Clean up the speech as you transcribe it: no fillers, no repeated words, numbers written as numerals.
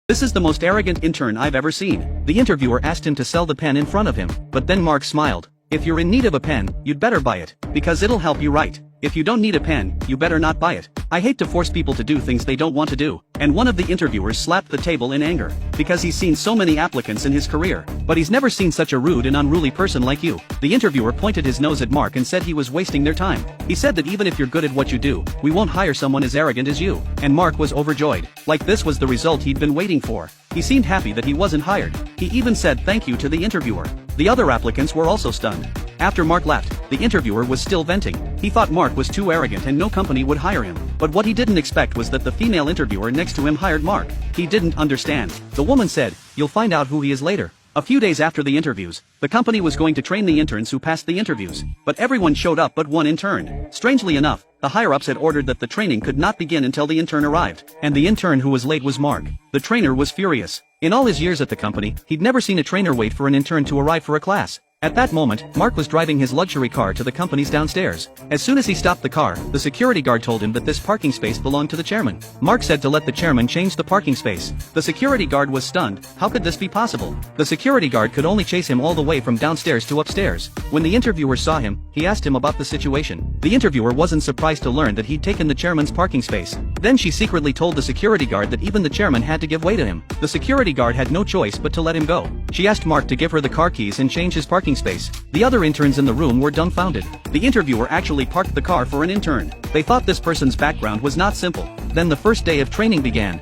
This is the most arrogant intern I've ever seen. The interviewer asked him to sell the pen in front of him, but then Mark smiled. If you're in need of a pen, you'd better buy it, because it'll help you write. If you don't need a pen, you better not buy it. I hate to force people to do things they don't want to do. And one of the interviewers slapped the table in anger, because he's seen so many applicants in his career, but he's never seen such a rude and unruly person like you. The interviewer pointed his nose at Mark and said he was wasting their time. He said that even if you're good at what you do, we won't hire someone as arrogant as you. And Mark was overjoyed. Like this was the result he'd been waiting for. He seemed happy that he wasn't hired. He even said thank you to the interviewer. The other applicants were also stunned. After Mark left, the interviewer was still venting. He thought Mark was too arrogant and no company would hire him. But what he didn't expect was that the female interviewer next to him hired Mark. He didn't understand. The woman said, "You'll find out who he is later." A few days after the interviews, the company was going to train the interns who passed the interviews. But everyone showed up but one intern. Strangely enough, the higher-ups had ordered that the training could not begin until the intern arrived. And the intern who was late was Mark. The trainer was furious. In all his years at the company, he'd never seen a trainer wait for an intern to arrive for a class. At that moment, Mark was driving his luxury car to the company's downstairs. As soon as he stopped the car, the security guard told him that this parking space belonged to the chairman. Mark said to let the chairman change the parking space. The security guard was stunned. How could this be possible? The security guard could only chase him all the way from downstairs to upstairs. When the interviewer saw him, he asked him about the situation. The interviewer wasn't surprised to learn that he'd taken the chairman's parking space. Then she secretly told the security guard that even the chairman had to give way to him. The security guard had no choice but to let him go. She asked Mark to give her the car keys and change his parking space. The other interns in the room were dumbfounded. The interviewer actually parked the car for an intern. They thought this person's background was not simple. Then the first day of training began.